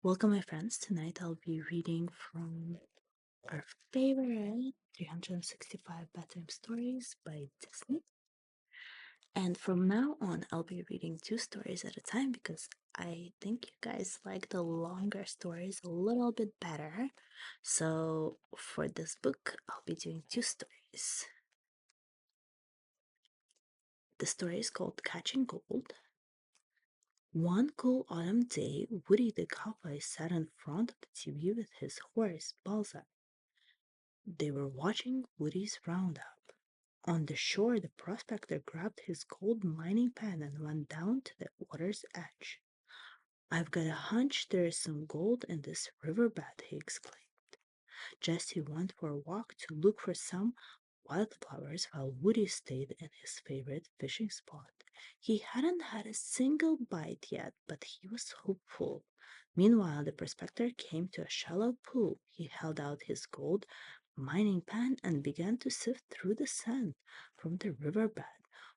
Welcome, my friends. Tonight I'll be reading from our favorite 365 Bedtime Stories by Disney. And from now on, I'll be reading 2 stories at a time because I think you guys like the longer stories a little bit better. So for this book, I'll be doing 2 stories. The story is called Catching Gold. One cool autumn day, Woody the cowboy sat in front of the TV with his horse, Balzac. They were watching Woody's roundup. On the shore, the prospector grabbed his gold mining pen and went down to the water's edge. "I've got a hunch there is some gold in this riverbed," he exclaimed. Jesse went for a walk to look for some wildflowers while Woody stayed in his favorite fishing spot. He hadn't had a single bite yet, but he was hopeful. Meanwhile, the prospector came to a shallow pool. He held out his gold mining pen and began to sift through the sand from the riverbed.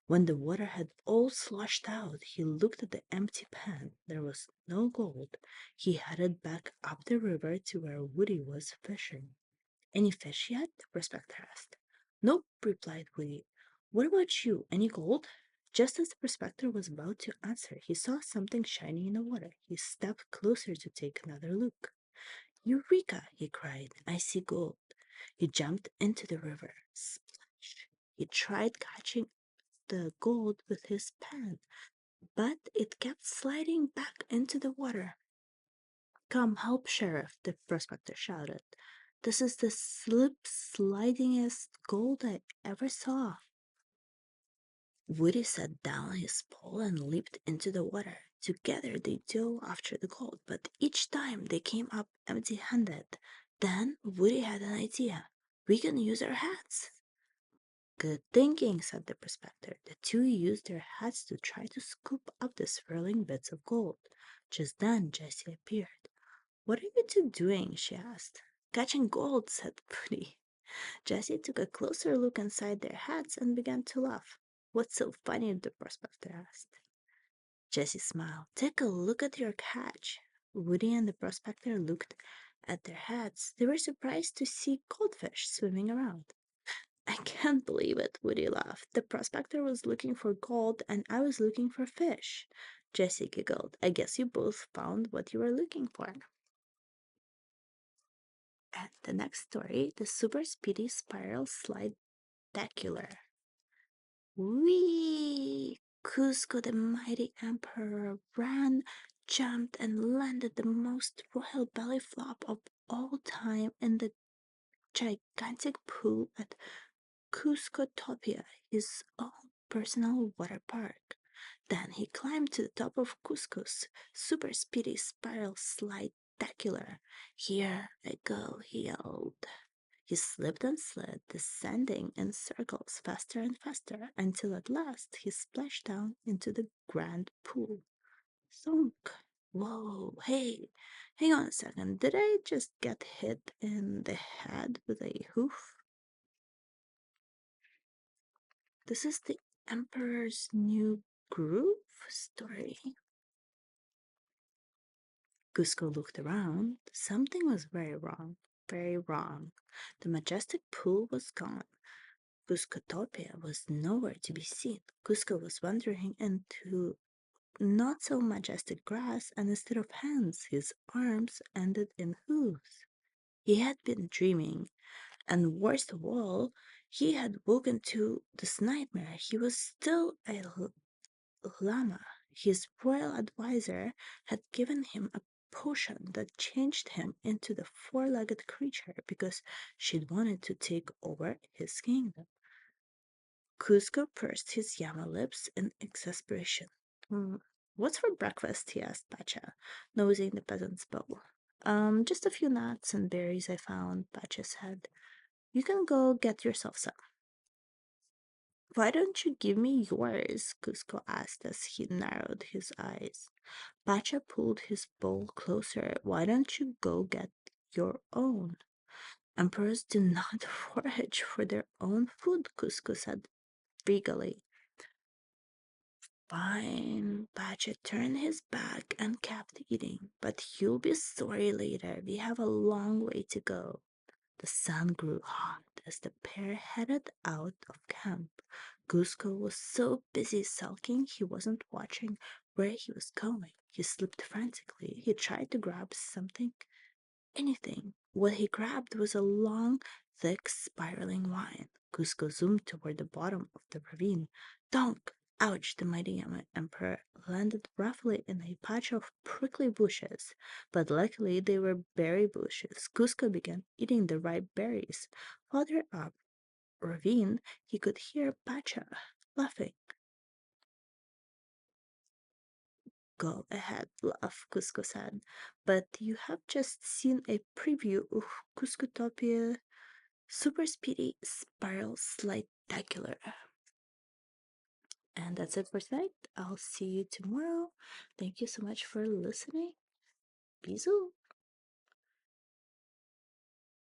When the water had all sloshed out, he looked at the empty pan. There was no gold. He headed back up the river to where Woody was fishing. "Any fish yet?" the prospector asked. "Nope," replied Woody. "What about you? Any gold?" Just as the prospector was about to answer, he saw something shiny in the water. He stepped closer to take another look. "Eureka!" he cried. "I see gold." He jumped into the river. Splash! He tried catching the gold with his pen, but it kept sliding back into the water. "Come help, Sheriff," the prospector shouted. "This is the slidingest gold I ever saw." Woody set down his pole and leaped into the water. Together they dove after the gold, but each time they came up empty-handed. Then Woody had an idea. "We can use our hats." "Good thinking," said the prospector. The two used their hats to try to scoop up the swirling bits of gold. Just then Jessie appeared. "What are you two doing?" she asked. "Catching gold," said Woody. Jessie took a closer look inside their hats and began to laugh. "What's so funny?" the prospector asked. Jessie smiled. "Take a look at your catch." Woody and the prospector looked at their hats. They were surprised to see goldfish swimming around. "I can't believe it," Woody laughed. "The prospector was looking for gold and I was looking for fish." Jessie giggled. "I guess you both found what you were looking for." And the next story, the Superspeedy Spiral Slide-tacular. Whee! Cusco, the mighty emperor, ran, jumped, and landed the most royal belly flop of all time in the gigantic pool at Cuscotopia, his own personal water park. Then he climbed to the top of Cusco's super speedy spiral slide-tacular. "Here I go," he yelled. He slipped and slid, descending in circles faster and faster, until at last he splashed down into the grand pool. Thunk! Whoa, hey, hang on a second. Did I just get hit in the head with a hoof? This is the Emperor's New Groove story. Cusco looked around. Something was very wrong. Very wrong. The majestic pool was gone. Cuscotopia was nowhere to be seen. Cusco was wandering into not so majestic grass, and instead of hands, his arms ended in hooves. He had been dreaming, and worst of all, he had woken to this nightmare. He was still a llama. His royal adviser had given him a potion that changed him into the four-legged creature because she'd wanted to take over his kingdom. Cusco pursed his llama lips in exasperation. "What's for breakfast?" he asked Pacha, nosing the peasant's bowl. Just a few nuts and berries I found," Pacha said. "You can go get yourself some." "Why don't you give me yours?" Cusco asked as he narrowed his eyes. Pacha pulled his bowl closer. "Why don't you go get your own?" "Emperors do not forage for their own food," Cusco said regally. Fine. Pacha turned his back and kept eating. But you'll be sorry later. We have a long way to go. The sun grew hot as the pair headed out of camp. Cusco was so busy sulking he wasn't watching where he was going. He slipped frantically. He tried to grab something, anything. What he grabbed was a long, thick, spiraling vine. Cusco zoomed toward the bottom of the ravine. Donk! Ouch! The mighty emperor landed roughly in a patch of prickly bushes, but luckily they were berry bushes. Cusco began eating the ripe berries. Farther up ravine, he could hear Pacha laughing. Go ahead, laugh, Cusco said. But you have just seen a preview of Cuscotopia Superspeedy Spiral Slide-tacular. And that's it for tonight. I'll see you tomorrow. Thank you so much for listening. Bisous.